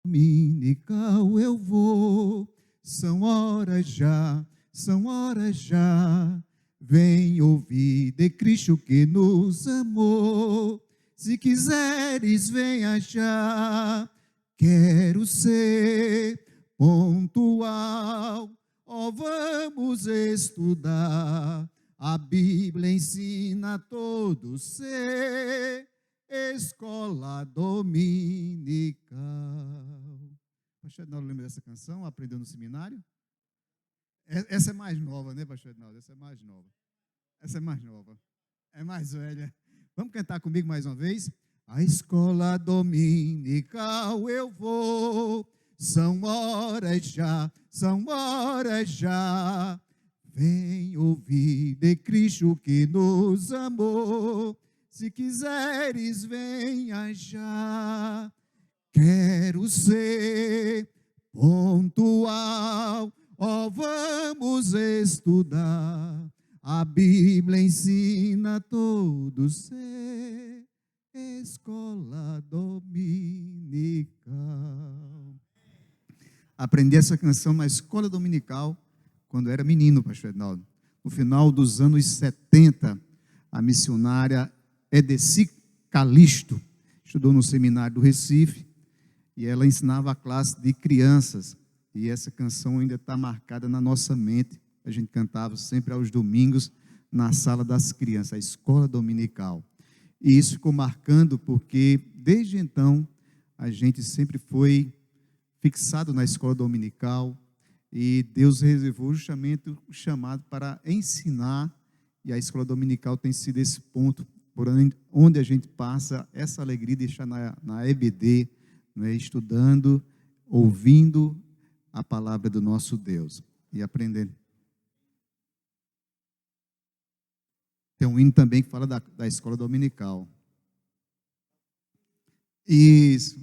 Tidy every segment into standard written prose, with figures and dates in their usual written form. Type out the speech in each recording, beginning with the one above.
Dominical eu vou, são horas já. Vem ouvir de Cristo que nos amou. Se quiseres, venha já. Quero ser pontual. Ó, vamos estudar. A Bíblia ensina a todos ser escola dominical. Pastor Ednaldo, lembra dessa canção? Aprendeu no seminário? Essa é mais nova, né, Pastor Ednaldo? Essa é mais nova. Essa é mais nova. É mais velha. Vamos cantar comigo mais uma vez? A escola dominical eu vou, são horas já, são horas já. Vem ouvir de Cristo que nos amou. Se quiseres, venha já. Quero ser pontual. Ó, vamos estudar. A Bíblia ensina a todos ser escola dominical. Aprendi essa canção na escola dominical quando era menino, pastor Ednaldo. No final dos anos 70, a missionária Edeci Calisto estudou no seminário do Recife e ela ensinava a classe de crianças. E essa canção ainda está marcada na nossa mente. A gente cantava sempre aos domingos na sala das crianças, a escola dominical. E isso ficou marcando porque, desde então, a gente sempre foi fixado na escola dominical e Deus reservou justamente o chamado para ensinar, e a escola dominical tem sido esse ponto por onde a gente passa essa alegria de estar na EBD, né, estudando, ouvindo a palavra do nosso Deus e aprendendo. Tem um hino também que fala da escola dominical. Isso,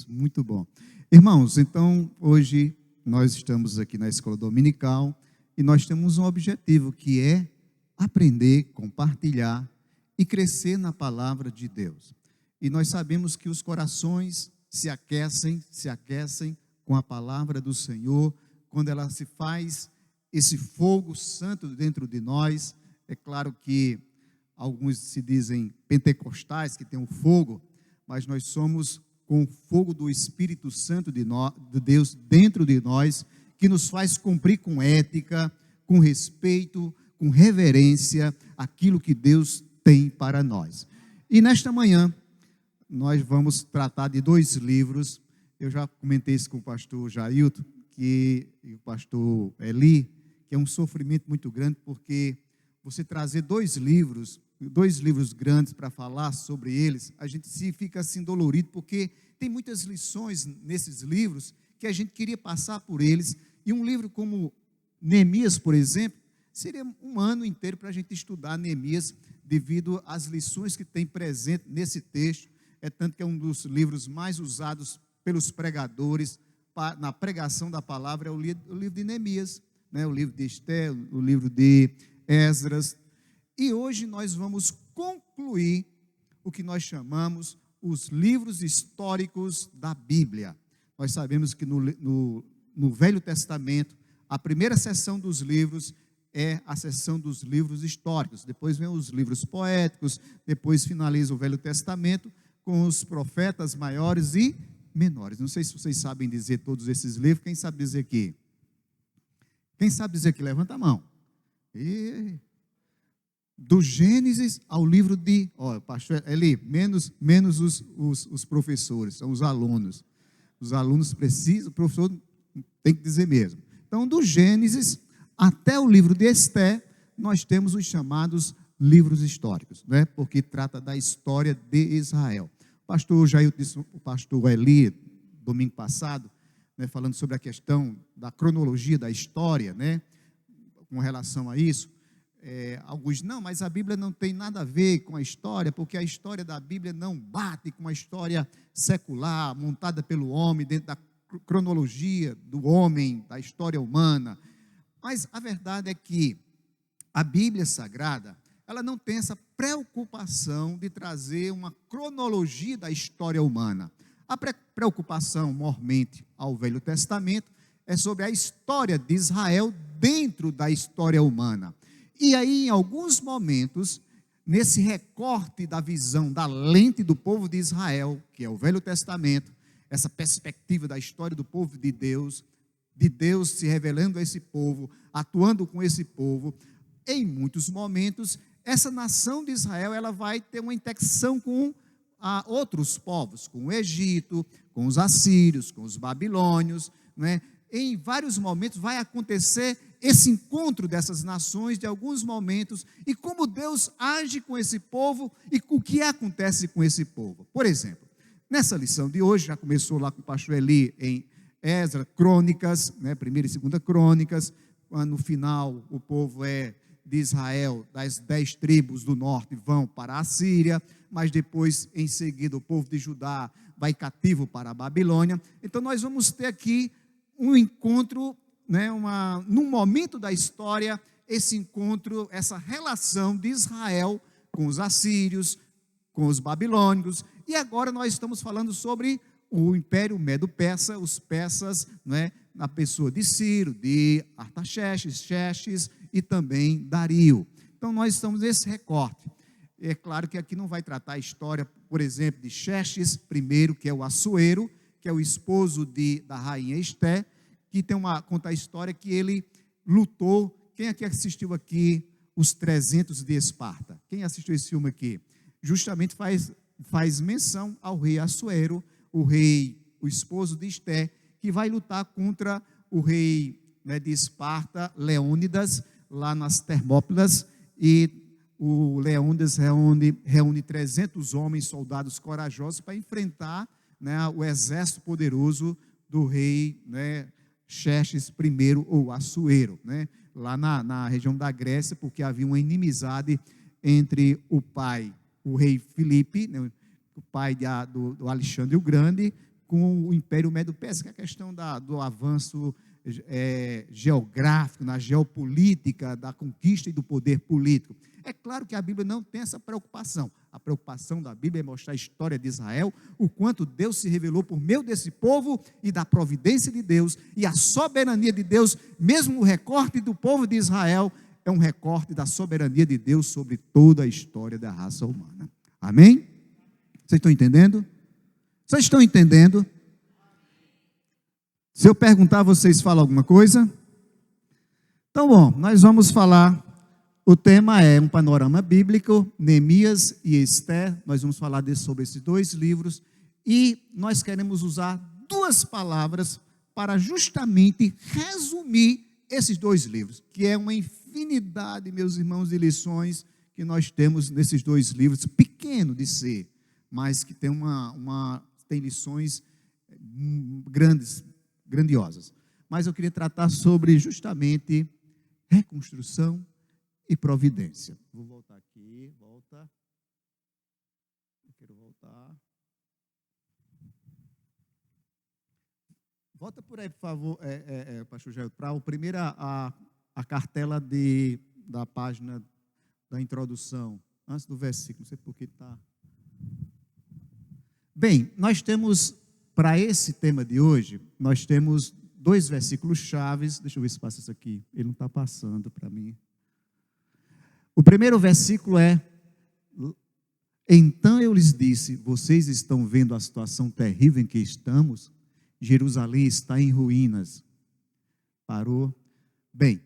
muito bom. Irmãos, então, hoje nós estamos aqui na escola dominical e nós temos um objetivo que é aprender, compartilhar e crescer na palavra de Deus. E nós sabemos que os corações se aquecem com a palavra do Senhor, quando ela se faz esse fogo santo dentro de nós. É claro que alguns se dizem pentecostais, que tem um fogo, mas nós somos com o fogo do Espírito Santo de Deus dentro de nós, que nos faz cumprir com ética, com respeito, com reverência, aquilo que Deus tem para nós. E nesta manhã, nós vamos tratar de 2 livros. Eu já comentei isso com o pastor Jailton e o pastor Eli, que é um sofrimento muito grande, porque você trazer 2 livros grandes para falar sobre eles, a gente se fica assim dolorido, porque tem muitas lições nesses livros que a gente queria passar por eles, e um livro como Neemias, por exemplo, seria um ano inteiro para a gente estudar Neemias, devido às lições que tem presente nesse texto. É tanto que é um dos livros mais usados pelos pregadores na pregação da palavra, é o livro de Neemias, né? O livro de Esté, o livro de Esdras. E hoje nós vamos concluir o que nós chamamos os livros históricos da Bíblia. Nós sabemos que no Velho Testamento, a primeira seção dos livros é a seção dos livros históricos. Depois vem os livros poéticos, depois finaliza o Velho Testamento com os profetas maiores e menores. Não sei se vocês sabem dizer todos esses livros. Quem sabe dizer aqui? Quem sabe dizer aqui? Levanta a mão. Do Gênesis ao livro de... pastor Eli, menos os professores, são os alunos. Os alunos precisam, o professor tem que dizer mesmo. Então, do Gênesis até o livro de Esté, nós temos os chamados livros históricos, né? Porque trata da história de Israel. O pastor Jair disse, o pastor Eli, domingo passado, né, falando sobre a questão da cronologia da história, né, com relação a isso. Alguns, não, mas a Bíblia não tem nada a ver com a história, porque a história da Bíblia não bate com a história secular, montada pelo homem, dentro da cronologia do homem, da história humana. Mas a verdade é que a Bíblia Sagrada, ela não tem essa preocupação de trazer uma cronologia da história humana. A preocupação, mormente, ao Velho Testamento, é sobre a história de Israel dentro da história humana. E aí, em alguns momentos, nesse recorte da visão da lente do povo de Israel, que é o Velho Testamento, essa perspectiva da história do povo de Deus se revelando a esse povo, atuando com esse povo, em muitos momentos, essa nação de Israel ela vai ter uma intersecção com outros povos, com o Egito, com os assírios, com os babilônios, né? Em vários momentos vai acontecer esse encontro dessas nações, de alguns momentos, e como Deus age com esse povo e o que acontece com esse povo. Por exemplo, nessa lição de hoje, já começou lá com o pastor Eli em Esdras, Crônicas, né, 1ª e 2ª Crônicas, no final o povo de Israel, das 10 tribos do norte, vão para a Síria, mas depois, em seguida, o povo de Judá vai cativo para a Babilônia. Então nós vamos ter aqui um encontro, né, num momento da história, esse encontro, essa relação de Israel com os assírios, com os babilônicos, e agora nós estamos falando sobre o Império Medo-Persa, os persas, né, na pessoa de Ciro, de Artaxerxes, Xerxes e também Dario. Então nós estamos nesse recorte. É claro que aqui não vai tratar a história, por exemplo, de Xerxes I, que é o Assuero, que é o esposo da rainha Esté, que conta a história que ele lutou. Quem aqui assistiu aqui Os 300 de Esparta? Quem assistiu esse filme aqui? Justamente faz menção ao rei Assuero, o esposo de Esté, que vai lutar contra o rei, né, de Esparta, Leônidas, lá nas Termópilas, e o Leônidas reúne 300 homens, soldados corajosos, para enfrentar, né, o exército poderoso do rei, né, Xerxes I, ou Assuero, né, lá na região da Grécia, porque havia uma inimizade entre o rei Filipe, né, o pai do Alexandre o Grande, com o Império Medo-Persa, que é a questão do avanço geográfico, na geopolítica, da conquista e do poder político. É claro que a Bíblia não tem essa preocupação. A preocupação da Bíblia é mostrar a história de Israel, o quanto Deus se revelou por meio desse povo e da providência de Deus e a soberania de Deus. Mesmo o recorte do povo de Israel é um recorte da soberania de Deus sobre toda a história da raça humana. Amém? Vocês estão entendendo? Vocês estão entendendo? Se eu perguntar, vocês falam alguma coisa? Então, bom, nós vamos falar. O tema é um panorama bíblico, Neemias e Esther. Nós vamos falar sobre esses 2 livros. E nós queremos usar 2 palavras para justamente resumir esses 2 livros, que é uma infinidade, meus irmãos, de lições que nós temos nesses 2 livros, pequeno de ser, mas que tem tem lições grandiosas. Mas eu queria tratar sobre justamente reconstrução e providência. Vou voltar aqui, volta. Eu quero voltar. Volta por aí, por favor, pastor Jair, para a cartela da página da introdução, antes do versículo, não sei por que está. Bem, nós temos, para esse tema de hoje, nós temos 2 versículos chaves. Deixa eu ver se passa isso aqui. Ele não está passando para mim. O primeiro versículo é: então eu lhes disse, vocês estão vendo a situação terrível em que estamos? Jerusalém está em ruínas. Parou? Bem,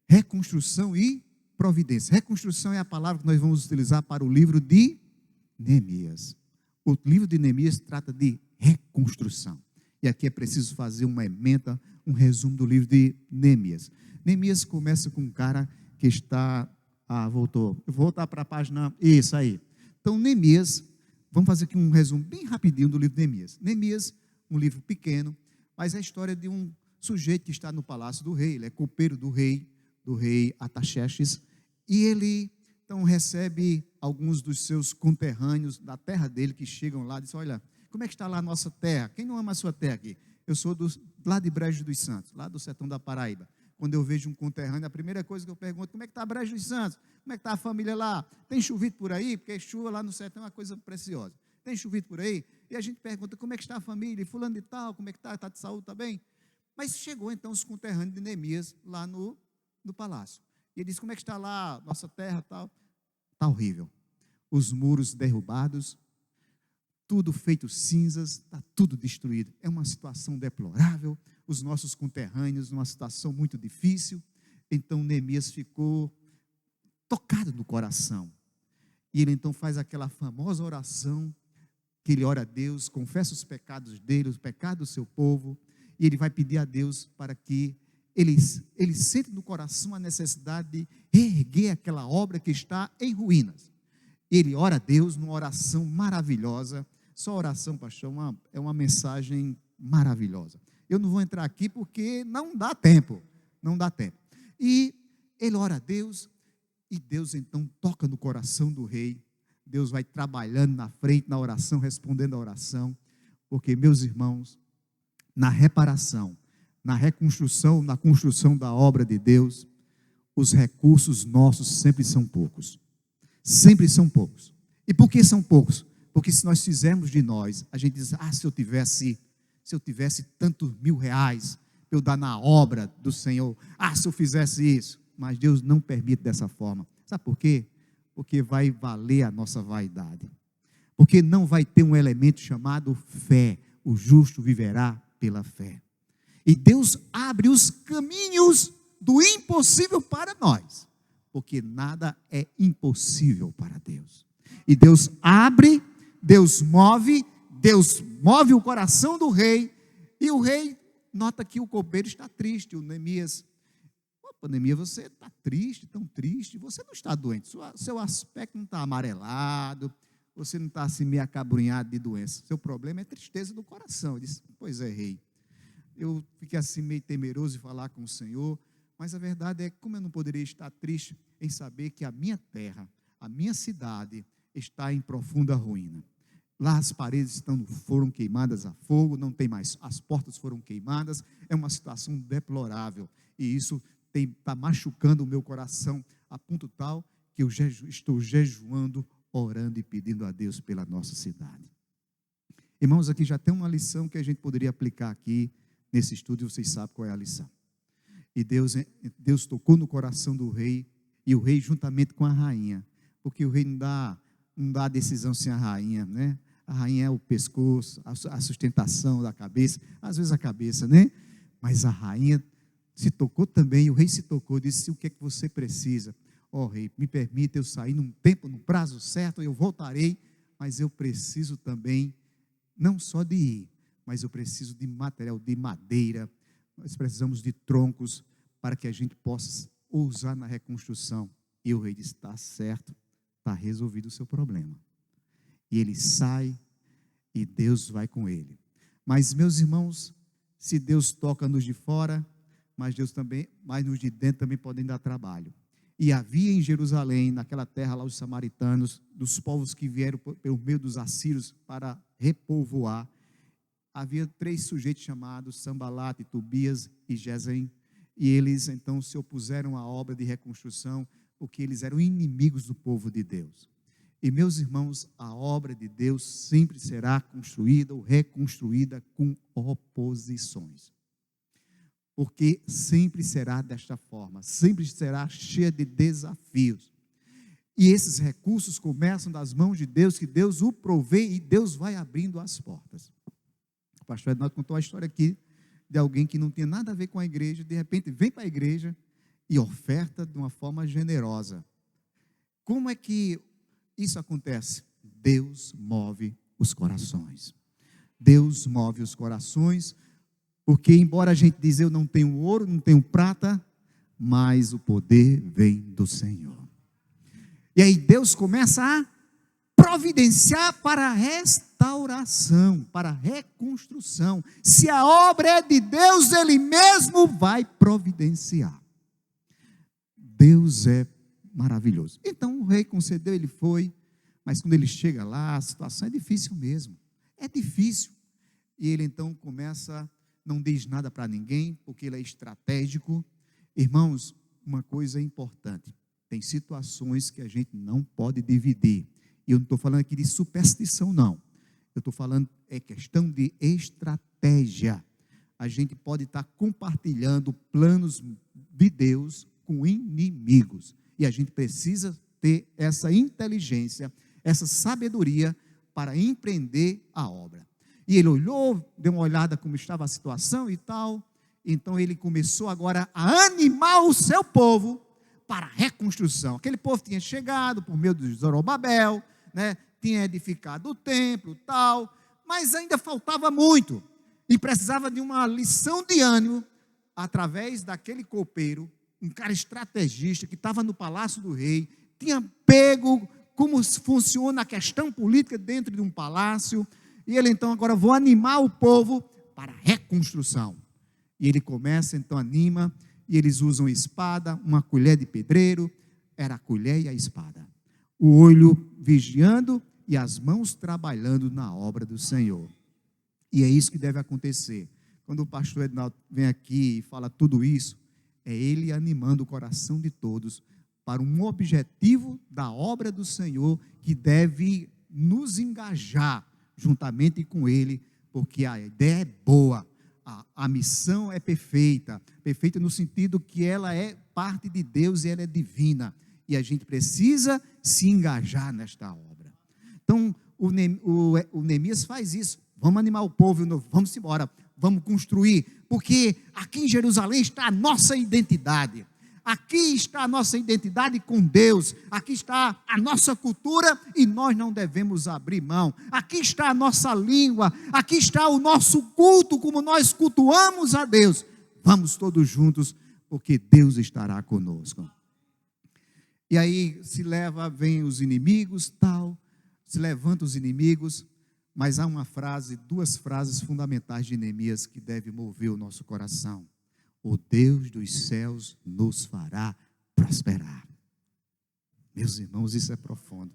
reconstrução e providência. Reconstrução é a palavra que nós vamos utilizar para o livro de Neemias. O livro de Neemias trata de reconstrução. E aqui é preciso fazer uma ementa, um resumo do livro de Neemias. Neemias começa com um cara que está... voltou. Eu vou voltar para a página... Isso aí. Então, Neemias, vamos fazer aqui um resumo bem rapidinho do livro de Neemias. Neemias, um livro pequeno, mas é a história de um sujeito que está no palácio do rei. Ele é copeiro do rei Artaxerxes, e ele, então, recebe alguns dos seus conterrâneos da terra dele, que chegam lá e dizem: olha, como é que está lá a nossa terra? Quem não ama a sua terra aqui? Eu sou lá de Brejo dos Santos, lá do sertão da Paraíba. Quando eu vejo um conterrâneo, a primeira coisa que eu pergunto: como é que está Brejo dos Santos? Como é que está a família lá? Tem chovido por aí? Porque chuva lá no sertão é uma coisa preciosa. tem chovido por aí? E a gente pergunta, como é que está a família? E fulano de tal, como é que está? Está de saúde, está bem? Mas chegou então os conterrâneos de Neemias lá no palácio. E ele disse, como é que está lá, nossa terra, tal? Está horrível. Os muros derrubados, tudo feito cinzas, está tudo destruído. É uma situação deplorável, os nossos conterrâneos numa situação muito difícil. Então Neemias ficou tocado no coração. E ele então faz aquela famosa oração, que ele ora a Deus, confessa os pecados dele, os pecados do seu povo, e ele vai pedir a Deus para que ele sente no coração a necessidade de reerguer aquela obra que está em ruínas. Ele ora a Deus numa oração maravilhosa. Só oração, pastor, é uma mensagem maravilhosa. Eu não vou entrar aqui porque não dá tempo. E ele ora a Deus, e Deus então toca no coração do rei. Deus vai trabalhando na frente, na oração, respondendo a oração. Porque, meus irmãos, na reparação, na reconstrução, na construção da obra de Deus, os recursos nossos sempre são poucos. Sempre são poucos. E por que são poucos? Porque se nós fizermos de nós, a gente diz, se eu tivesse tantos R$1.000 para eu dar na obra do Senhor, se eu fizesse isso. Mas Deus não permite dessa forma. Sabe por quê? Porque vai valer a nossa vaidade. Porque não vai ter um elemento chamado fé. O justo viverá pela fé. E Deus abre os caminhos do impossível para nós. Porque nada é impossível para Deus. E Deus abre, Deus move o coração do rei. E o rei nota que o copeiro está triste. O Neemias, Neemias, você está triste, tão triste. Você não está doente. Seu aspecto não está amarelado. Você não está assim meio acabrunhado de doença. Seu problema é tristeza do coração. Ele disse, pois é, rei. Eu fiquei assim meio temeroso de falar com o Senhor. Mas a verdade é que como eu não poderia estar triste em saber que a minha terra, a minha cidade está em profunda ruína. Lá as paredes foram queimadas a fogo, não tem mais, as portas foram queimadas, é uma situação deplorável. E isso está machucando o meu coração a ponto tal que eu estou jejuando, orando e pedindo a Deus pela nossa cidade. Irmãos, aqui já tem uma lição que a gente poderia aplicar aqui nesse estudo, e vocês sabem qual é a lição. E Deus tocou no coração do rei, e o rei juntamente com a rainha, porque o rei não dá decisão sem a rainha, né? A rainha é o pescoço, a sustentação da cabeça, às vezes a cabeça, né? Mas a rainha se tocou também, o rei se tocou, disse, o que é que você precisa? Rei, me permita eu sair num tempo, num prazo certo, eu voltarei, mas eu preciso também, não só de ir, mas eu preciso de material, de madeira, nós precisamos de troncos para que a gente possa usar na reconstrução. E o rei disse, está certo, está resolvido o seu problema. E ele sai e Deus vai com ele. Mas, meus irmãos, se Deus toca nos de fora, mas nos de dentro também podem dar trabalho. E havia em Jerusalém, naquela terra lá, os samaritanos, dos povos que vieram pelo meio dos assírios para repovoar, havia 3 sujeitos chamados Sambalate, Tobias e Gesem, e eles então se opuseram à obra de reconstrução, porque eles eram inimigos do povo de Deus. E meus irmãos, a obra de Deus sempre será construída ou reconstruída com oposições. Porque sempre será desta forma, sempre será cheia de desafios. E esses recursos começam das mãos de Deus, que Deus o provê e Deus vai abrindo as portas. O pastor Ednaldo contou a história aqui de alguém que não tinha nada a ver com a igreja, de repente vem para a igreja e oferta de uma forma generosa. Como é que isso acontece? Deus move os corações. Deus move os corações, porque embora a gente diz, eu não tenho ouro, não tenho prata, mas o poder vem do Senhor. E aí Deus começa a providenciar para a restauração, para a reconstrução. Se a obra é de Deus, Ele mesmo vai providenciar. Deus é maravilhoso. Então o rei concedeu, ele foi, mas quando ele chega lá, a situação é difícil mesmo. É difícil. E ele então começa, não diz nada para ninguém, porque ele é estratégico. Irmãos, uma coisa importante, tem situações que a gente não pode dividir. E eu não estou falando aqui de superstição, não. Eu estou falando, é questão de estratégia. A gente pode estar compartilhando planos de Deus com inimigos. E a gente precisa ter essa inteligência, essa sabedoria para empreender a obra. E ele olhou, deu uma olhada como estava a situação e tal. Então ele começou agora a animar o seu povo para a reconstrução. Aquele povo tinha chegado por meio de Zorobabel, né? Tinha edificado o templo, tal, mas ainda faltava muito. E precisava de uma lição de ânimo através daquele copeiro, um cara estrategista que estava no palácio do rei, tinha pego como funciona a questão política dentro de um palácio, e ele então agora vou animar o povo para a reconstrução. E ele começa, então anima, e eles usam espada, uma colher de pedreiro, era a colher e a espada. O olho vigiando e as mãos trabalhando na obra do Senhor. E é isso que deve acontecer. Quando o pastor Ednaldo vem aqui e fala tudo isso, é ele animando o coração de todos para um objetivo da obra do Senhor que deve nos engajar juntamente com ele, porque a ideia é boa, a missão é perfeita, perfeita no sentido que ela é parte de Deus e ela é divina, e a gente precisa se engajar nesta obra. Então, o Neemias faz isso. Vamos animar o povo, vamos embora, vamos construir, porque aqui em Jerusalém está a nossa identidade, aqui está a nossa identidade com Deus, aqui está a nossa cultura e nós não devemos abrir mão, aqui está a nossa língua, aqui está o nosso culto, como nós cultuamos a Deus, vamos todos juntos, porque Deus estará conosco. E aí vem os inimigos, tal, se levantam os inimigos, mas há uma frase, duas frases fundamentais de Neemias que deve mover o nosso coração. O Deus dos céus nos fará prosperar. Meus irmãos, isso é profundo.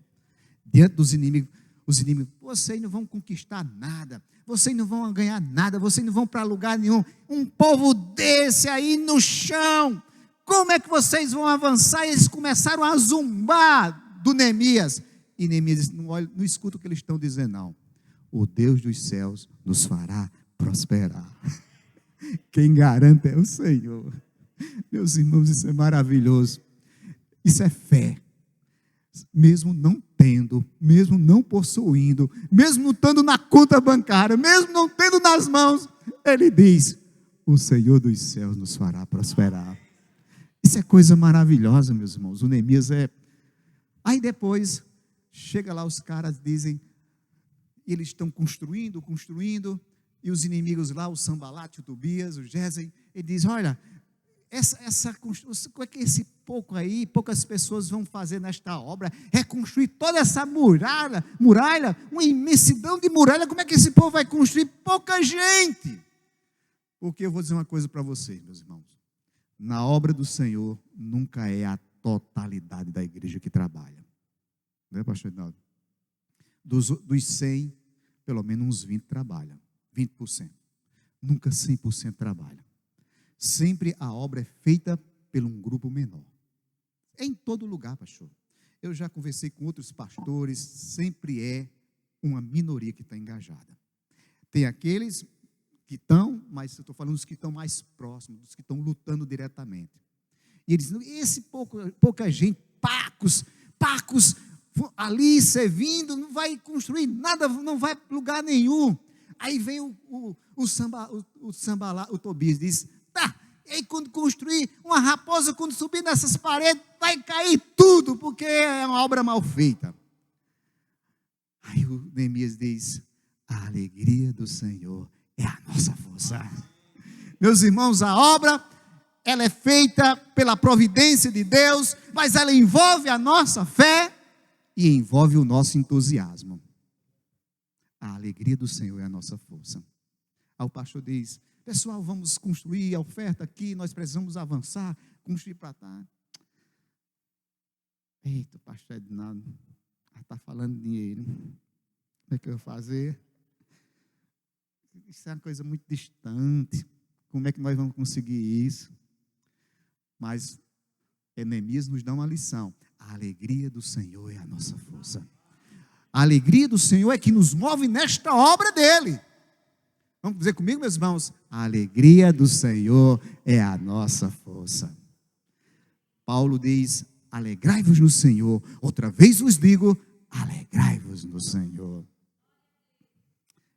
Diante dos inimigos, os inimigos, vocês não vão conquistar nada, vocês não vão ganhar nada, vocês não vão para lugar nenhum. Um povo desse aí no chão, como é que vocês vão avançar? E eles começaram a zombar do Neemias. E Neemias disse, não escuta o que eles estão dizendo, não. O Deus dos céus nos fará prosperar. Quem garante é o Senhor. Meus irmãos, isso é maravilhoso. Isso é fé. Mesmo não tendo, mesmo não possuindo, mesmo não estando na conta bancária, mesmo não tendo nas mãos, ele diz, o Senhor dos céus nos fará prosperar. Isso é coisa maravilhosa, meus irmãos. O Neemias Aí depois, chega lá os caras, dizem, e eles estão construindo, e os inimigos lá, o Sambalate, o Tobias, o Gesem, ele diz, olha, essa construção, como é que poucas pessoas vão fazer nesta obra, reconstruir toda essa muralha, uma imensidão de muralha, como é que esse povo vai construir? Pouca gente. Porque eu vou dizer uma coisa para vocês, meus irmãos, na obra do Senhor, nunca é a totalidade da igreja que trabalha, não é, pastor Ednaldo? Dos 100, pelo menos uns 20 trabalham, 20%. Nunca 100% trabalham. Sempre a obra é feita por um grupo menor. É em todo lugar, pastor. Eu já conversei com outros pastores, sempre é uma minoria que está engajada. Tem aqueles que estão, mas eu estou falando dos que estão mais próximos, dos que estão lutando diretamente. E eles dizem, pouca gente, pacos, ali servindo, não vai construir nada, não vai para lugar nenhum. Aí vem o Tobias diz, tá, e aí quando construir uma raposa, quando subir nessas paredes, vai cair tudo, porque é uma obra mal feita. Aí o Neemias diz, a alegria do Senhor é a nossa força. Meus irmãos, a obra, ela é feita pela providência de Deus, mas ela envolve a nossa fé, e envolve o nosso entusiasmo. A alegria do Senhor é a nossa força. Aí o pastor diz, pessoal, vamos construir a oferta aqui, nós precisamos avançar, construir para cá. Eita, pastor Ednaldo, está falando dinheiro. Como é que eu vou fazer? Isso é uma coisa muito distante. Como é que nós vamos conseguir isso? Mas Neemias nos dá uma lição. A alegria do Senhor é a nossa força. A alegria do Senhor é que nos move nesta obra dele. Vamos dizer comigo, meus irmãos? A alegria do Senhor é a nossa força. Paulo diz: alegrai-vos no Senhor. Outra vez vos digo, alegrai-vos no Senhor.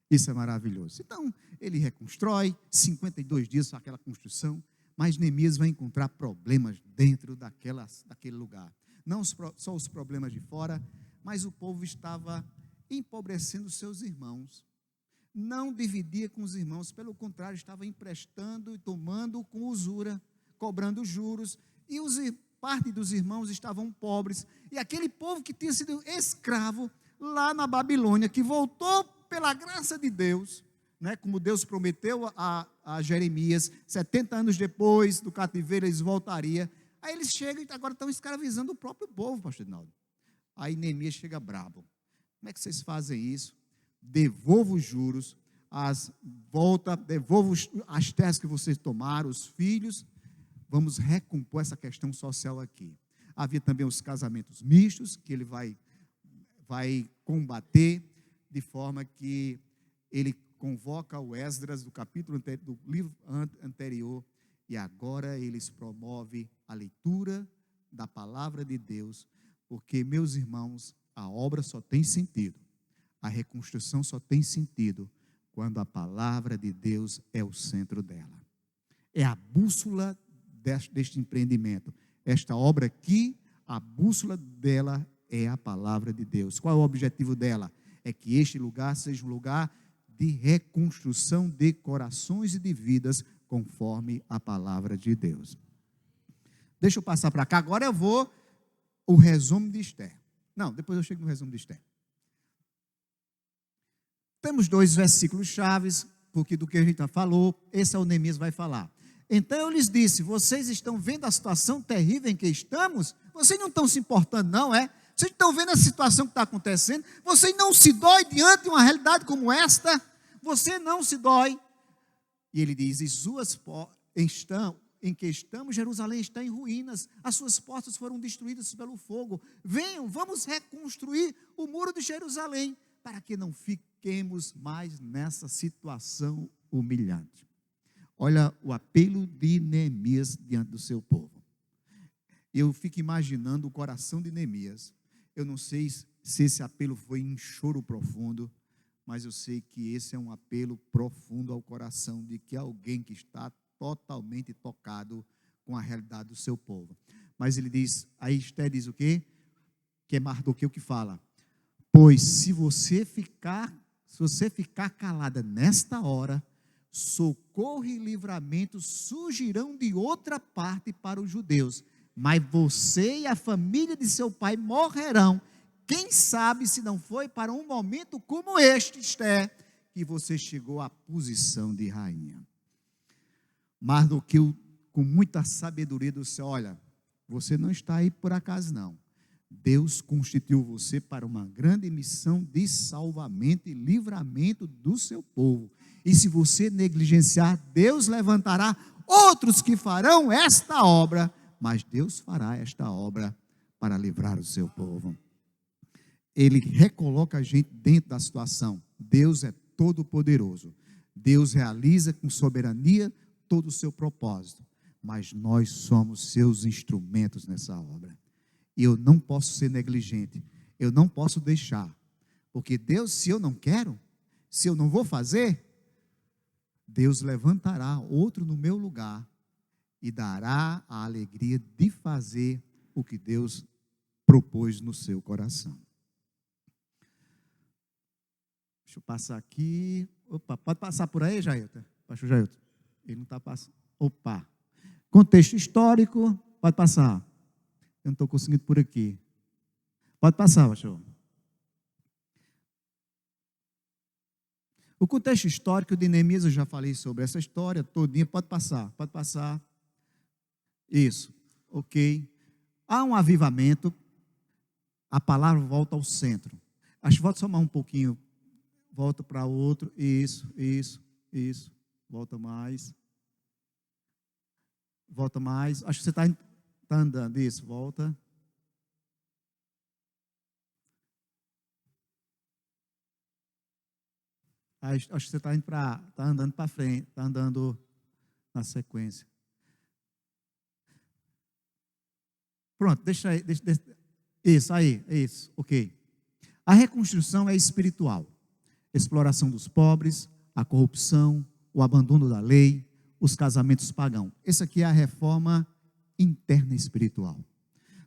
Isso é maravilhoso. Então, ele reconstrói, 52 dias para aquela construção, mas Neemias vai encontrar problemas dentro daquele lugar. Não só os problemas de fora, mas o povo estava empobrecendo seus irmãos. Não dividia com os irmãos, pelo contrário, estava emprestando e tomando com usura, cobrando juros, e parte dos irmãos estavam pobres, e aquele povo que tinha sido escravo lá na Babilônia, que voltou pela graça de Deus, né, como Deus prometeu a Jeremias, 70 anos depois do cativeiro eles voltariam. Aí eles chegam e agora estão escravizando o próprio povo, pastor Edinaldo. Aí Neemias chega brabo. Como é que vocês fazem isso? Devolvo os juros, devolvo as terras que vocês tomaram, os filhos. Vamos recompor essa questão social aqui. Havia também os casamentos mistos, que ele vai combater, de forma que ele convoca o Esdras do livro anterior, e agora eles promovem a leitura da palavra de Deus, porque, meus irmãos, a obra só tem sentido, a reconstrução só tem sentido quando a palavra de Deus é o centro dela. É a bússola deste empreendimento. Esta obra aqui, a bússola dela é a palavra de Deus. Qual é o objetivo dela? É que este lugar seja um lugar de reconstrução de corações e de vidas, conforme a palavra de Deus. Deixa eu passar para cá, agora eu vou o resumo de Esther. Não, depois eu chego no resumo de Esther. Temos 2 versículos chaves, porque do que a gente já falou, esse é o Neemias vai falar. Então eu lhes disse: vocês estão vendo a situação terrível em que estamos? Vocês não estão se importando, não é? Vocês estão vendo a situação que está acontecendo? Você não se dói diante de uma realidade como esta? Você não se dói? E ele diz: e suas em que estamos, Jerusalém está em ruínas, as suas portas foram destruídas pelo fogo. Venham, vamos reconstruir o muro de Jerusalém, para que não fiquemos mais nessa situação humilhante. Olha o apelo de Neemias diante do seu povo. Eu fico imaginando o coração de Neemias. Eu não sei se esse apelo foi em choro profundo, mas eu sei que esse é um apelo profundo ao coração de que alguém que está totalmente tocado com a realidade do seu povo. Mas ele diz, aí Esther diz o quê? Que é Mardoqueu que fala: pois se você ficar calada nesta hora, socorro e livramento surgirão de outra parte para os judeus, mas você e a família de seu pai morrerão. Quem sabe se não foi para um momento como este, Esther, que você chegou à posição de rainha. Mardoqueu, com muita sabedoria do céu: olha, você não está aí por acaso não. Deus constituiu você para uma grande missão de salvamento e livramento do seu povo. E se você negligenciar, Deus levantará outros que farão esta obra, mas Deus fará esta obra para livrar o seu povo. Ele recoloca a gente dentro da situação. Deus é todo poderoso. Deus realiza com soberania todo o seu propósito, mas nós somos seus instrumentos nessa obra. E eu não posso ser negligente, eu não posso deixar, porque Deus, se eu não quero, se eu não vou fazer, Deus levantará outro no meu lugar e dará a alegria de fazer o que Deus propôs no seu coração. Deixa eu passar aqui. Opa, pode passar por aí, Jailton? Pastor Jailton. Ele não está passando. Opa. Contexto histórico, pode passar. Eu não estou conseguindo por aqui. Pode passar, pastor. O contexto histórico de Neemias, eu já falei sobre essa história todinha. Pode passar, pode passar. Isso, ok. Há um avivamento, a palavra volta ao centro. Acho que volta somar um pouquinho. Volta para outro, isso, volta mais, acho que você está andando, isso, volta, Acho que você está andando para frente, está andando na sequência. Pronto, deixa aí. Isso, ok. A reconstrução é espiritual. Exploração dos pobres, a corrupção, o abandono da lei, os casamentos pagãos. Essa aqui é a reforma interna espiritual.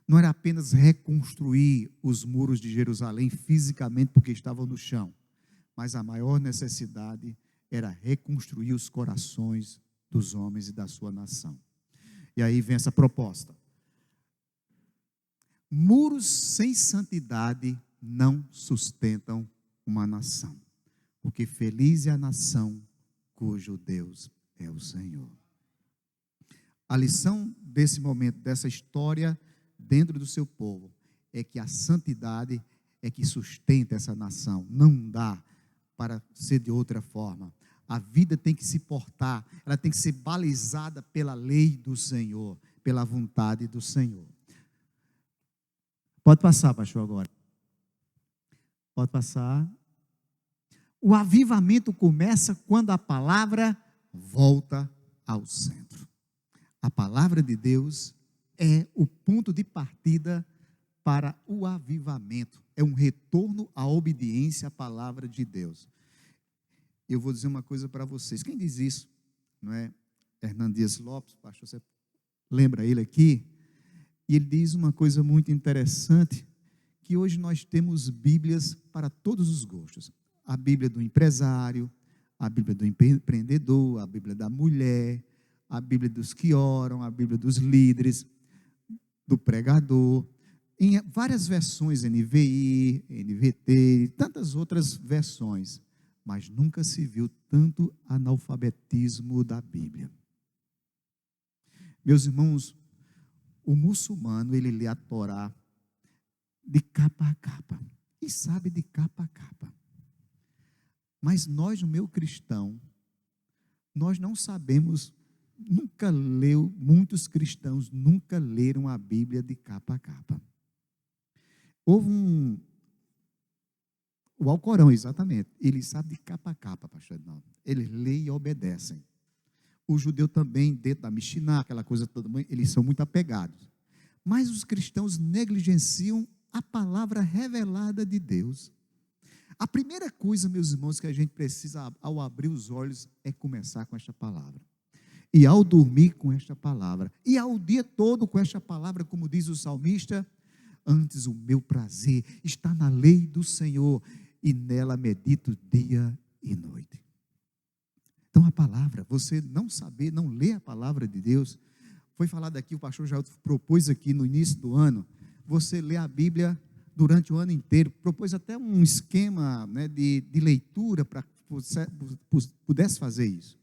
Não era apenas reconstruir os muros de Jerusalém fisicamente porque estavam no chão, mas a maior necessidade era reconstruir os corações dos homens e da sua nação. E aí vem essa proposta. Muros sem santidade não sustentam uma nação, porque feliz é a nação cujo Deus é o Senhor. A lição desse momento, dessa história dentro do seu povo, é que a santidade é que sustenta essa nação. Não dá para ser de outra forma. A vida tem que se portar, ela tem que ser balizada pela lei do Senhor, pela vontade do Senhor. Pode passar, pastor, agora. Pode passar. O avivamento começa quando a palavra volta ao centro. A palavra de Deus é o ponto de partida para o avivamento. É um retorno à obediência à palavra de Deus. Eu vou dizer uma coisa para vocês. Quem diz isso? Não é Hernando Dias Lopes, pastor, você lembra ele aqui? E ele diz uma coisa muito interessante, que hoje nós temos Bíblias para todos os gostos. A Bíblia do empresário, a Bíblia do empreendedor, a Bíblia da mulher, a Bíblia dos que oram, a Bíblia dos líderes, do pregador, em várias versões, NVI, NVT, e tantas outras versões, mas nunca se viu tanto analfabetismo da Bíblia. Meus irmãos, o muçulmano, ele lê a Torá de capa a capa, e sabe de capa a capa. Mas nós, no meio cristão, nós não sabemos, muitos cristãos nunca leram a Bíblia de capa a capa. Houve o Alcorão, exatamente, ele sabe de capa a capa, pastor Ednaldo. Eles leem e obedecem. O judeu também, dentro da Mishiná, aquela coisa toda, eles são muito apegados. Mas os cristãos negligenciam a palavra revelada de Deus. A primeira coisa, meus irmãos, que a gente precisa, ao abrir os olhos, é começar com esta palavra. E ao dormir com esta palavra. E ao dia todo com esta palavra, como diz o salmista, antes o meu prazer está na lei do Senhor, e nela medito dia e noite. Então a palavra, você não saber, não ler a palavra de Deus, foi falado aqui, o pastor já propôs aqui no início do ano, você lê a Bíblia durante o ano inteiro, propôs até um esquema, né, de leitura para que você pudesse fazer isso.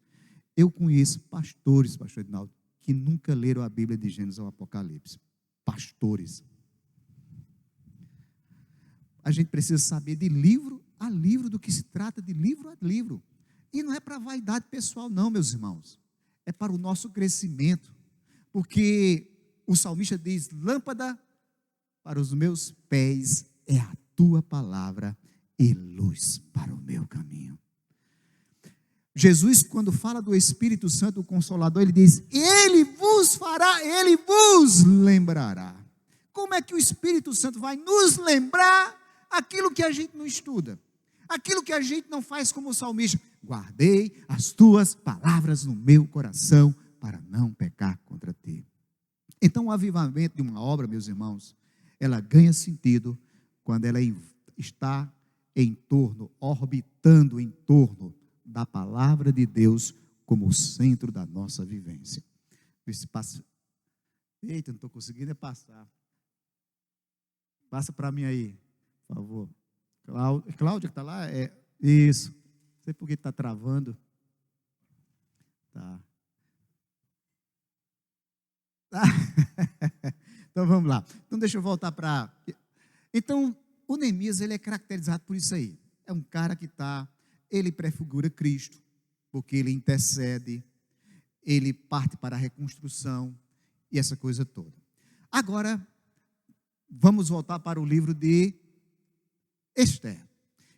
Eu conheço pastores, pastor Ednaldo, que nunca leram a Bíblia de Gênesis ao Apocalipse. Pastores. A gente precisa saber de livro a livro, do que se trata, de livro a livro. E não é para vaidade pessoal não, meus irmãos. É para o nosso crescimento. Porque o salmista diz, lâmpada para os meus pés é a tua palavra e luz para o meu caminho. Jesus, quando fala do Espírito Santo, o Consolador, ele diz, ele vos fará, ele vos lembrará. Como é que o Espírito Santo vai nos lembrar aquilo que a gente não estuda? Aquilo que a gente não faz como o salmista. Guardei as tuas palavras no meu coração para não pecar contra ti. Então o avivamento de uma obra, meus irmãos, ela ganha sentido quando ela está em torno, orbitando em torno da palavra de Deus como o centro da nossa vivência. Vê se passa. Eita, não estou conseguindo passar. Passa para mim aí, por favor. Cláudia que está lá, isso. Não sei por que está travando. Tá. Então vamos lá. Então deixa eu voltar para... Então, o Neemias, ele é caracterizado por isso aí. É um cara que ele prefigura Cristo, porque ele intercede, ele parte para a reconstrução e essa coisa toda. Agora, vamos voltar para o livro de Esther.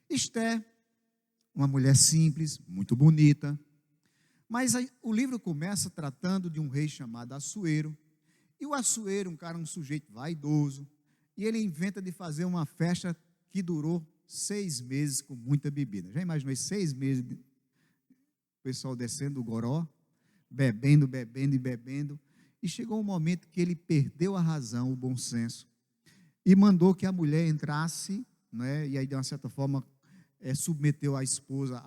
Esther, uma mulher simples, muito bonita. Mas aí, o livro começa tratando de um rei chamado Assuero. E o Assuero, um sujeito vaidoso, e ele inventa de fazer uma festa que durou 6 meses com muita bebida. Já imaginou 6 meses, o pessoal descendo o goró, bebendo, bebendo e bebendo, e chegou um momento que ele perdeu a razão, o bom senso, e mandou que a mulher entrasse, né, e aí de uma certa forma submeteu a esposa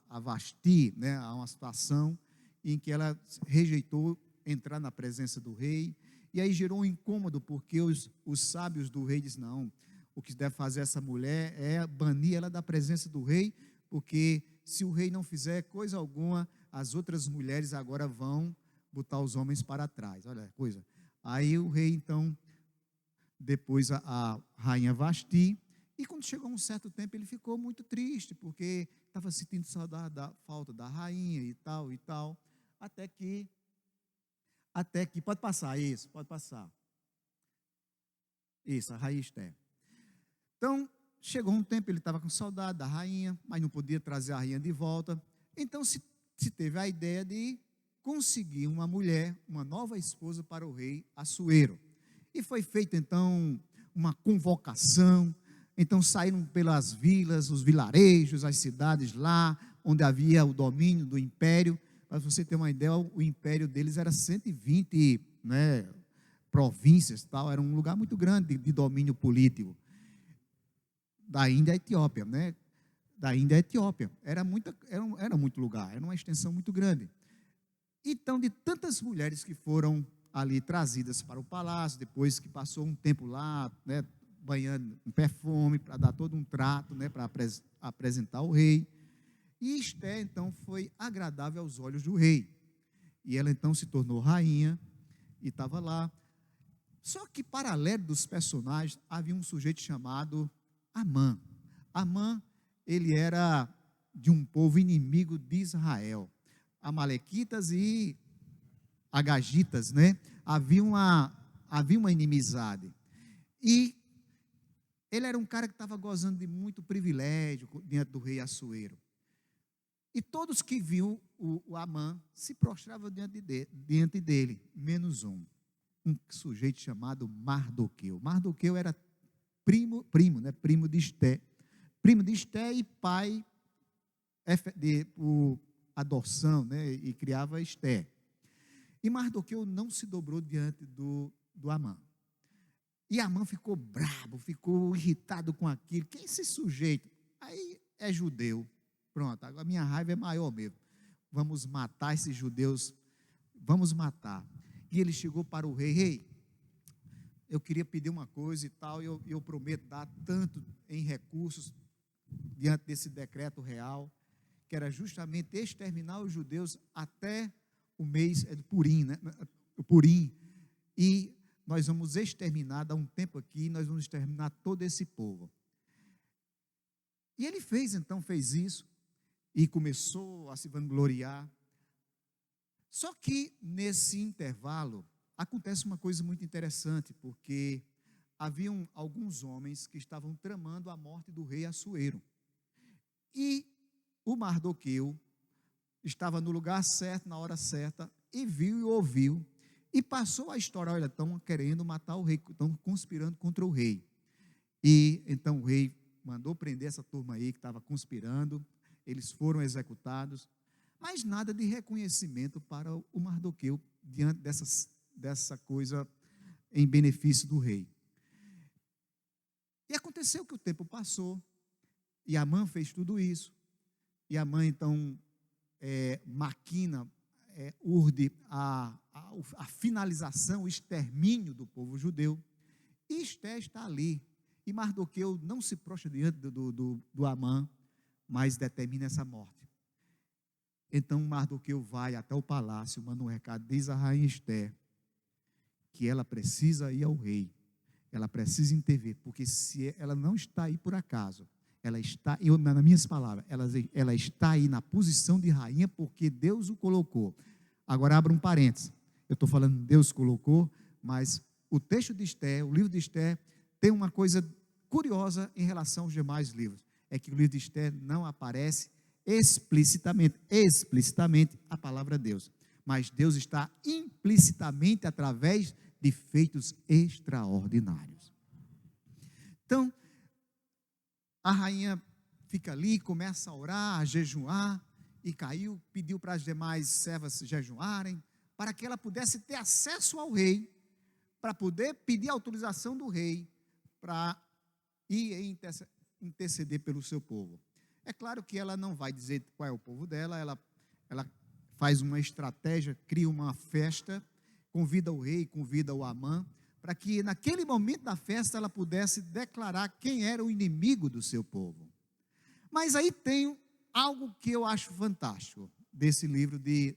a Vasti, né, a uma situação em que ela rejeitou entrar na presença do rei, e aí gerou um incômodo, porque os sábios do rei dizem, não, o que deve fazer essa mulher é banir ela da presença do rei, porque se o rei não fizer coisa alguma, as outras mulheres agora vão botar os homens para trás. Olha a coisa. Aí o rei, então, depois a rainha Vasti, e quando chegou um certo tempo, ele ficou muito triste, porque estava sentindo saudade da falta da rainha e tal, até que, pode passar isso, pode passar. Isso, a rainha Esther. Então, chegou um tempo, ele estava com saudade da rainha, mas não podia trazer a rainha de volta. Então, se teve a ideia de conseguir uma mulher, uma nova esposa para o rei Assuero. E foi feita, então, uma convocação. Então, saíram pelas vilas, os vilarejos, as cidades lá, onde havia o domínio do império. Para você ter uma ideia, o império deles era 120, né, províncias, tal. Era um lugar muito grande de domínio político. Da Índia à Etiópia, né? Da Índia à Etiópia. Era muito lugar, era uma extensão muito grande. Então, de tantas mulheres que foram ali trazidas para o palácio, depois que passou um tempo lá, né, banhando um perfume, para dar todo um trato, né, para apresentar o rei. E Esther, então, foi agradável aos olhos do rei. E ela, então, se tornou rainha e estava lá. Só que, paralelo dos personagens, havia um sujeito chamado Amã. Amã, ele era de um povo inimigo de Israel. Amalequitas e agagitas, né? Havia uma inimizade. E ele era um cara que estava gozando de muito privilégio diante do rei Assuero. E todos que viam o Amã se prostravam diante dele, menos um sujeito chamado Mardoqueu. Mardoqueu era primo de Esté. Primo de Esté e pai por adoção, né? E criava Esté. E Mardoqueu não se dobrou diante do Amã. E Amã ficou bravo, ficou irritado com aquilo. Quem é esse sujeito? Aí é judeu. Pronto, agora minha raiva é maior mesmo. Vamos matar esses judeus, vamos matar. E ele chegou para o rei, rei, eu queria pedir uma coisa e tal, eu prometo dar tanto em recursos diante desse decreto real, que era justamente exterminar os judeus até o mês do Purim, né? O Purim. E nós vamos exterminar, dá um tempo aqui, nós vamos exterminar todo esse povo. E ele fez isso, e começou a se vangloriar. Só que, nesse intervalo, acontece uma coisa muito interessante, porque haviam alguns homens que estavam tramando a morte do rei Assuero. E o Mardoqueu estava no lugar certo, na hora certa, e viu e ouviu, e passou a história, olha, estão querendo matar o rei, estão conspirando contra o rei. E então o rei mandou prender essa turma aí que estava conspirando, eles foram executados, mas nada de reconhecimento para o Mardoqueu diante dessa coisa em benefício do rei. E aconteceu que o tempo passou, e Amã fez tudo isso, e Amã então maquina, urde a finalização, o extermínio do povo judeu, e Esté está ali, e Mardoqueu não se prostra diante do Amã, mas determina essa morte. Então Mardoqueu vai até o palácio, manda um recado, diz a rainha Esté que ela precisa ir ao rei, ela precisa intervir, porque se ela não está aí por acaso, ela está, nas minhas palavras, ela está aí na posição de rainha porque Deus o colocou. Agora abra um parênteses, eu estou falando Deus colocou, mas o texto de Esté, o livro de Esté, tem uma coisa curiosa em relação aos demais livros, é que o livro de Esté não aparece explicitamente a palavra de Deus. Mas Deus está implicitamente através de feitos extraordinários. Então, a rainha fica ali, começa a orar, a jejuar, e caiu, pediu para as demais servas jejuarem, para que ela pudesse ter acesso ao rei, para poder pedir autorização do rei, para ir interceder pelo seu povo. É claro que ela não vai dizer qual é o povo dela, ela faz uma estratégia, cria uma festa, convida o rei, convida o Amã, para que naquele momento da festa ela pudesse declarar quem era o inimigo do seu povo. Mas aí tem algo que eu acho fantástico desse livro de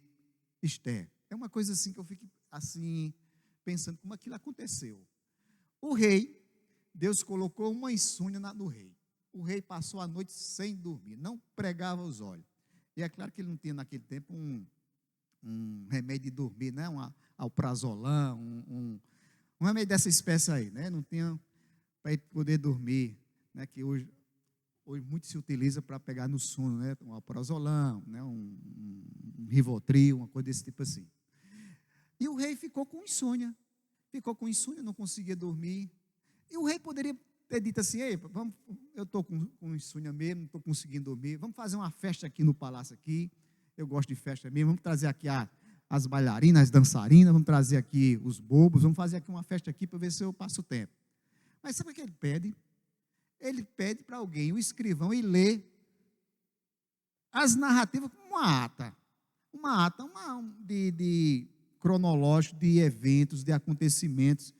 Esther. É uma coisa assim que eu fico assim pensando como aquilo aconteceu. O rei, Deus colocou uma insônia no rei. O rei passou a noite sem dormir, não pregava os olhos. E é claro que ele não tinha naquele tempo um remédio de dormir, né? Um alprazolam, um remédio dessa espécie aí, né? Não tinha para ele poder dormir, né? Que hoje muito se utiliza para pegar no sono, né? Um alprazolam, né? Um Rivotril, uma coisa desse tipo assim. E o rei ficou com insônia, não conseguia dormir. E o rei poderia ter dito assim: ei, eu estou com insônia mesmo, não estou conseguindo dormir, vamos fazer uma festa aqui no palácio aqui, eu gosto de festa mesmo, vamos trazer aqui as bailarinas, as dançarinas, vamos trazer aqui os bobos, vamos fazer aqui uma festa aqui para ver se eu passo o tempo. Mas sabe o que ele pede? Ele pede para alguém, o escrivão, ir ler as narrativas como uma ata de cronológico de eventos, de acontecimentos,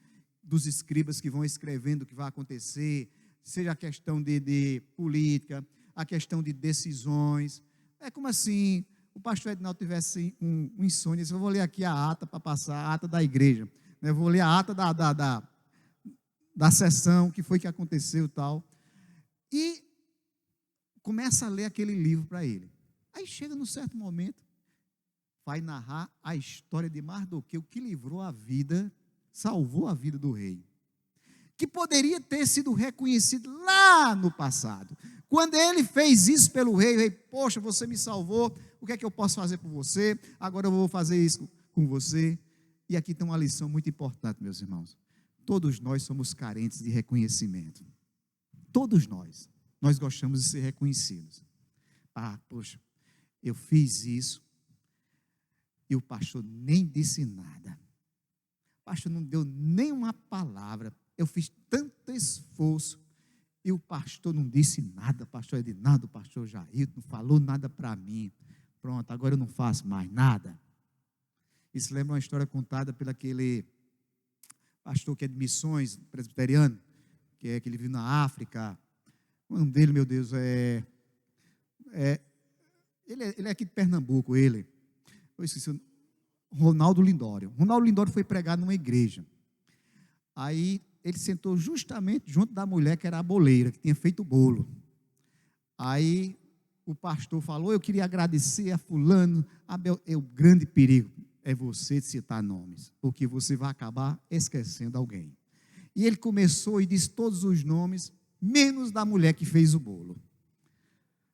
dos escribas que vão escrevendo o que vai acontecer, seja a questão de política, a questão de decisões. É como assim o pastor Edinaldo tivesse um insônia. Eu vou ler aqui a ata para passar, a ata da igreja, né? Eu vou ler a ata da sessão, que foi que aconteceu e tal, e começa a ler aquele livro para ele. Aí chega num certo momento, vai narrar a história de Mardoqueu, que livrou a vida, salvou a vida do rei, que poderia ter sido reconhecido lá no passado. Quando ele fez isso pelo rei, o rei, poxa, você me salvou, o que é que eu posso fazer por você? Agora eu vou fazer isso com você. E aqui tem uma lição muito importante, meus irmãos. Todos nós somos carentes de reconhecimento. Todos nós gostamos de ser reconhecidos. Poxa, eu fiz isso e o pastor nem disse nada. O pastor não deu nem uma palavra. Eu fiz tanto esforço e o pastor não disse nada. O pastor Edinaldo, o pastor Jair, não falou nada para mim. Pronto, agora eu não faço mais nada. Isso lembra uma história contada por aquele pastor que é de missões, presbiteriano, que ele vive na África. O nome dele, meu Deus, ele é aqui de Pernambuco, eu esqueci, Ronaldo Lindório. Ronaldo Lindório foi pregar numa igreja. Aí ele sentou justamente junto da mulher que era a boleira, que tinha feito o bolo. Aí o pastor falou: eu queria agradecer a fulano. O grande perigo é você citar nomes, porque você vai acabar esquecendo alguém. E ele começou e disse todos os nomes, menos da mulher que fez o bolo.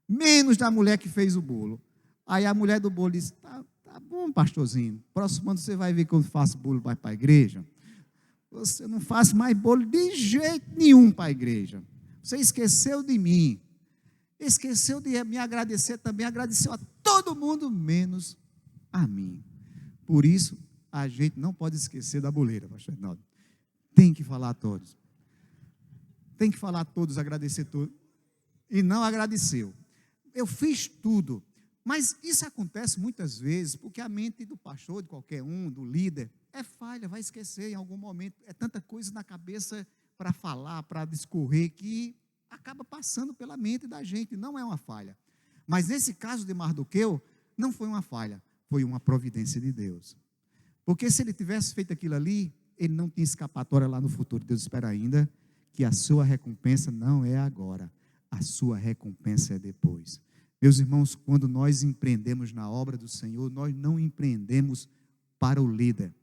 Menos da mulher que fez o bolo. Aí a mulher do bolo disse: tá bom, pastorzinho, próximo ano você vai ver quando faço bolo para a igreja. Você não faz mais bolo de jeito nenhum para a igreja. Você esqueceu de mim. Esqueceu de me agradecer também. Agradeceu a todo mundo, menos a mim. Por isso, a gente não pode esquecer da boleira, pastor Edinaldo. Tem que falar a todos. Tem que falar a todos, agradecer a todos. E não agradeceu. Eu fiz tudo. Mas isso acontece muitas vezes porque a mente do pastor, de qualquer um, do líder, é falha, vai esquecer em algum momento. É tanta coisa na cabeça para falar, para discorrer, que acaba passando pela mente da gente. Não é uma falha. Mas nesse caso de Mardoqueu, não foi uma falha, foi uma providência de Deus. Porque se ele tivesse feito aquilo ali, ele não tinha escapatória lá no futuro. Deus espera ainda que a sua recompensa não é agora, a sua recompensa é depois. Meus irmãos, quando nós empreendemos na obra do Senhor, nós não empreendemos para o líder.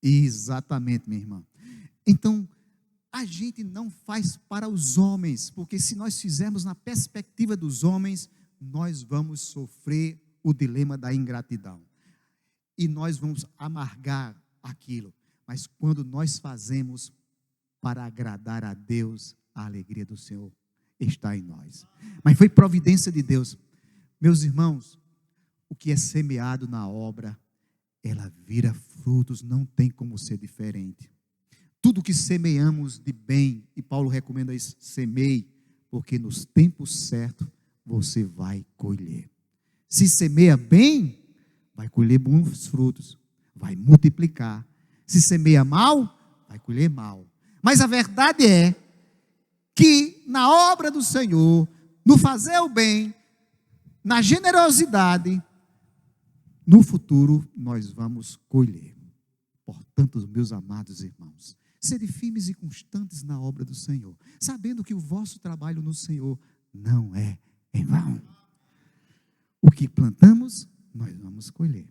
Exatamente, minha irmã. Então, a gente não faz para os homens, porque se nós fizermos na perspectiva dos homens, nós vamos sofrer o dilema da ingratidão. E nós vamos amargar aquilo. Mas quando nós fazemos para agradar a Deus, a alegria do Senhor está em nós. Mas foi providência de Deus. Meus irmãos, o que é semeado na obra, ela vira frutos, não tem como ser diferente. Tudo que semeamos de bem, e Paulo recomenda isso, semeie, porque nos tempos certos você vai colher. Se semeia bem, vai colher bons frutos, vai multiplicar. Se semeia mal, vai colher mal. Mas a verdade é que na obra do Senhor, no fazer o bem, na generosidade, no futuro nós vamos colher. Portanto, meus amados irmãos, sede firmes e constantes na obra do Senhor, sabendo que o vosso trabalho no Senhor não é em vão. O que plantamos, nós vamos colher.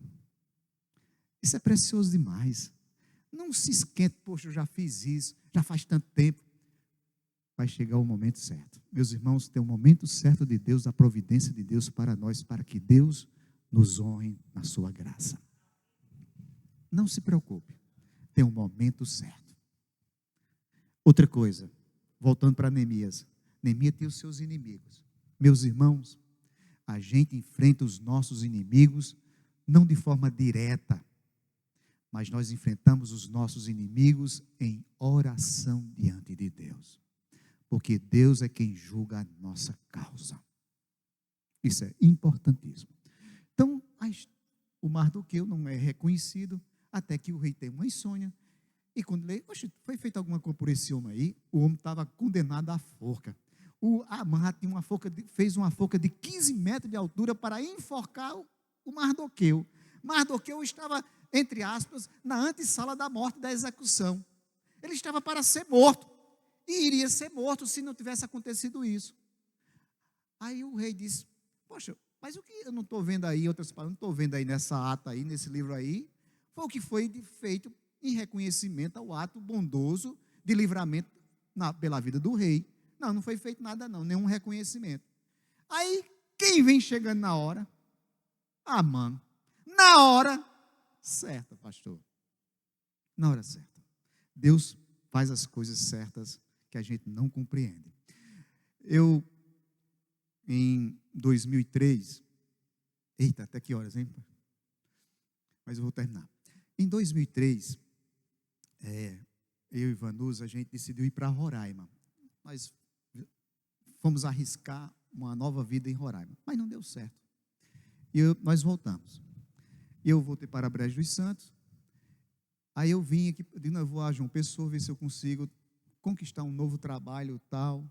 Isso é precioso demais. Não se esquente, poxa, eu já fiz isso, já faz tanto tempo. Vai chegar o momento certo. Meus irmãos, tem um momento certo de Deus, a providência de Deus para nós, para que Deus nos honre na sua graça. Não se preocupe, tem um momento certo. Outra coisa, voltando para Neemias. Neemias tem os seus inimigos. Meus irmãos, a gente enfrenta os nossos inimigos, não de forma direta, mas nós enfrentamos os nossos inimigos em oração diante de Deus. Porque Deus é quem julga a nossa causa. Isso é importantíssimo. Então, o Mardoqueu não é reconhecido, até que o rei tem uma insônia, e quando ele, foi feita alguma coisa por esse homem aí, o homem estava condenado à forca. O Amã fez uma forca de 15 metros de altura para enforcar o Mardoqueu. Mardoqueu estava, entre aspas, na antessala da morte, da execução. Ele estava para ser morto, e iria ser morto se não tivesse acontecido isso. Aí o rei disse, poxa, mas o que eu não estou vendo aí, outras palavras, não estou vendo aí nessa ata aí, nesse livro aí, foi o que foi feito em reconhecimento ao ato bondoso de livramento pela vida do rei. Não foi feito nada não, nenhum reconhecimento. Aí, quem vem chegando na hora? Amã. Na hora certa, pastor. Na hora certa. Deus faz as coisas certas que a gente não compreende. Eu, em 2003, eita, até que horas, hein? Mas eu vou terminar. Em 2003, eu e Vanusa, a gente decidiu ir para Roraima. Nós fomos arriscar uma nova vida em Roraima, mas não deu certo. E nós voltamos. Eu voltei para Brejo dos Santos. Aí eu vim aqui, eu digo, eu vou a João Pessoa, ver se eu consigo conquistar um novo trabalho e tal.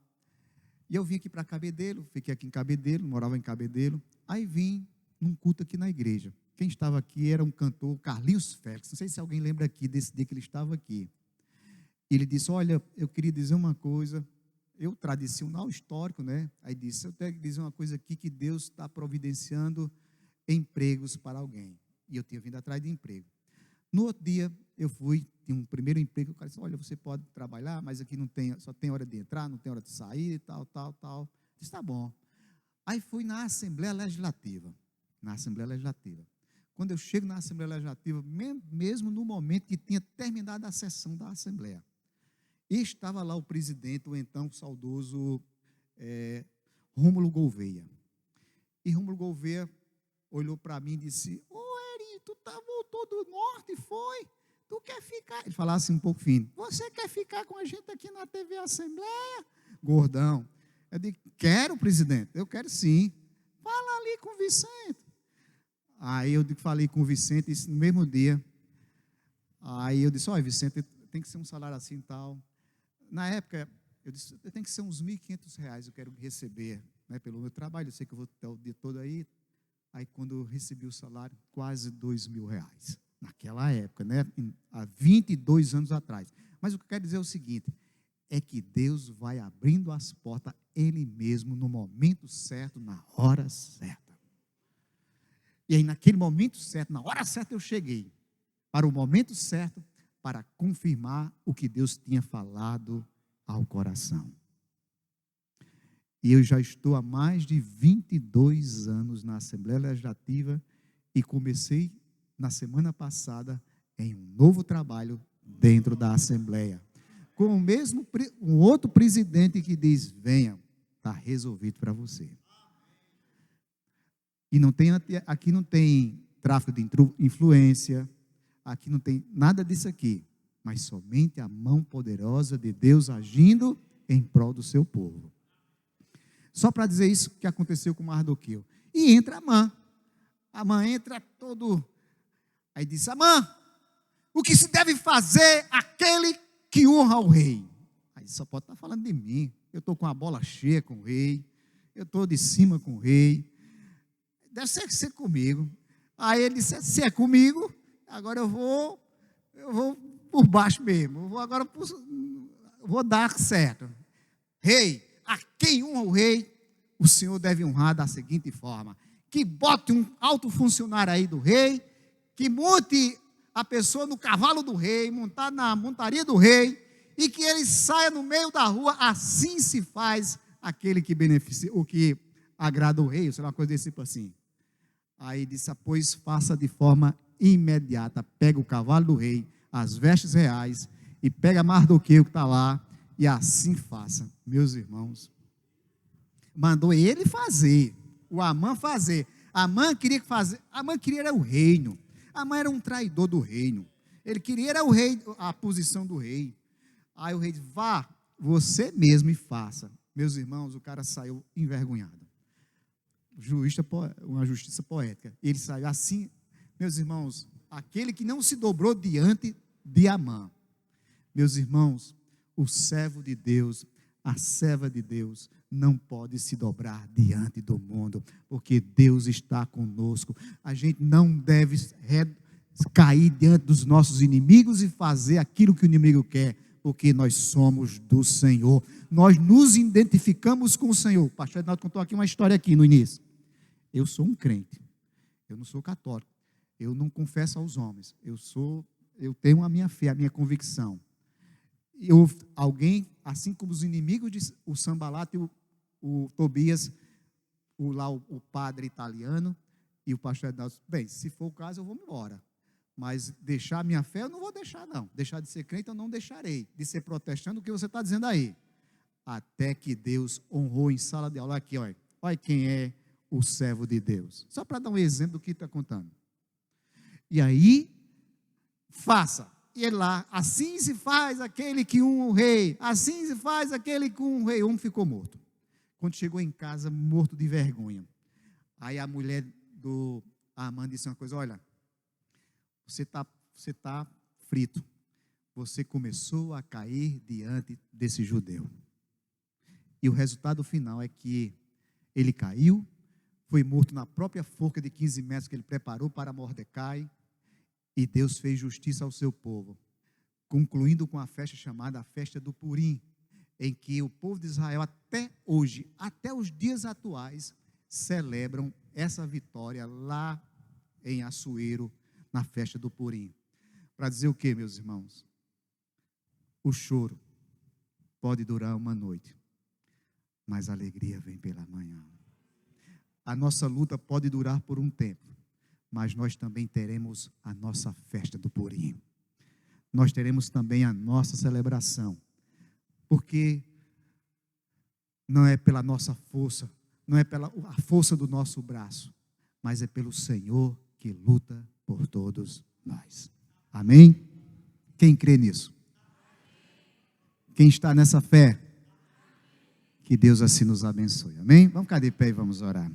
E eu vim aqui para Cabedelo, fiquei aqui em Cabedelo, morava em Cabedelo. Aí vim num culto aqui na igreja. Quem estava aqui era um cantor, Carlinhos Félix. Não sei se alguém lembra aqui desse dia que ele estava aqui. Ele disse, olha, eu queria dizer uma coisa, eu tradicional, histórico, né? Aí disse, eu tenho que dizer uma coisa aqui, que Deus está providenciando empregos para alguém. E eu tinha vindo atrás de emprego. No outro dia, eu fui, tinha um primeiro emprego, o cara disse, olha, você pode trabalhar, mas aqui não tem, só tem hora de entrar, não tem hora de sair, e tal. Eu disse, tá bom. Aí fui na Assembleia Legislativa. Quando eu chego na Assembleia Legislativa, mesmo no momento que tinha terminado a sessão da Assembleia, e estava lá o presidente, o então saudoso Rômulo Gouveia. E Rômulo Gouveia olhou para mim e disse, Eri, tu voltou do norte, foi? Tu quer ficar? Ele falava assim um pouco fino, você quer ficar com a gente aqui na TV Assembleia? Gordão. Eu disse, quero, presidente, eu quero sim. Fala ali com o Vicente. Aí eu falei com o Vicente, isso no mesmo dia. Aí eu disse, olha, Vicente, tem que ser um salário assim e tal. Na época, eu disse, tem que ser uns R$1.500, eu quero receber, né, pelo meu trabalho, eu sei que eu vou estar o dia todo aí. Aí quando eu recebi o salário, quase R$2.000. Naquela época, né, há 22 anos atrás. Mas o que eu quero dizer é o seguinte, é que Deus vai abrindo as portas, Ele mesmo, no momento certo, na hora certa. E aí, naquele momento certo, na hora certa, eu cheguei para o momento certo, para confirmar o que Deus tinha falado ao coração. E eu já estou há mais de 22 anos na Assembleia Legislativa e comecei na semana passada em um novo trabalho dentro da Assembleia. Com um outro presidente que diz, venha, está resolvido para você. E aqui não tem tráfico de influência, aqui não tem nada disso aqui, mas somente a mão poderosa de Deus agindo em prol do seu povo. Só para dizer isso que aconteceu com Mardoqueu. E entra Amã. Amã entra todo... Aí diz, Amã, o que se deve fazer aquele que honra o rei? Aí só pode estar falando de mim. Eu estou com a bola cheia com o rei. Eu estou de cima com o rei. Deve ser comigo. Aí ele disse, se é comigo, agora eu vou por baixo mesmo. Vou dar certo. Rei, a quem honra o rei, o Senhor deve honrar da seguinte forma: que bote um alto funcionário aí do rei, que monte a pessoa no cavalo do rei, montar na montaria do rei, e que ele saia no meio da rua. Assim se faz aquele que beneficia, o que agrada o rei, ou sei lá, uma coisa desse tipo assim. Aí disse, pois faça de forma imediata, pega o cavalo do rei, as vestes reais, e pega Mardoqueu que está lá, e assim faça. Meus irmãos, mandou ele fazer, o Amã fazer. Amã queria era o reino. Amã era um traidor do reino. Ele queria era o rei, a posição do rei. Aí o rei disse, vá, você mesmo e faça. Meus irmãos, o cara saiu envergonhado. Uma justiça poética. Ele saiu assim, meus irmãos, aquele que não se dobrou diante de Amã. Meus irmãos, o servo de Deus, a serva de Deus, não pode se dobrar diante do mundo, porque Deus está conosco. A gente não deve cair diante dos nossos inimigos e fazer aquilo que o inimigo quer, porque nós somos do Senhor. Nós nos identificamos com o Senhor. O pastor Ednaldo contou aqui uma história aqui no início. Eu sou um crente, eu não sou católico, eu não confesso aos homens, eu tenho a minha fé, a minha convicção. Alguém, assim como os inimigos de o Sanballat e o Tobias, o padre italiano e o pastor Ednaldo, bem, se for o caso eu vou embora, mas deixar a minha fé eu não vou deixar não, deixar de ser crente eu não deixarei, de ser protestante o que você está dizendo aí, até que Deus honrou em sala de aula. Aqui, olha quem é o servo de Deus, só para dar um exemplo do que está contando. E aí, faça. E ele lá, assim se faz aquele que honra o rei, assim se faz aquele que honra o rei. O homem ficou morto. Quando chegou em casa, morto de vergonha. Aí a mulher do Amã disse uma coisa, olha, você tá frito. Você começou a cair diante desse judeu. E o resultado final é que ele caiu, foi morto na própria forca de 15 metros que ele preparou para Mordecai, e Deus fez justiça ao seu povo, concluindo com a festa chamada a festa do Purim, em que o povo de Israel até hoje, até os dias atuais, celebram essa vitória lá em Assuero, na festa do Purim. Para dizer o que, meus irmãos? O choro pode durar uma noite, mas a alegria vem pela manhã. A nossa luta pode durar por um tempo, mas nós também teremos a nossa festa do Purim. Nós teremos também a nossa celebração, porque não é pela nossa força, não é pela a força do nosso braço, mas é pelo Senhor que luta por todos nós. Amém? Quem crê nisso? Quem está nessa fé? Que Deus assim nos abençoe. Amém? Vamos ficar de pé e vamos orar.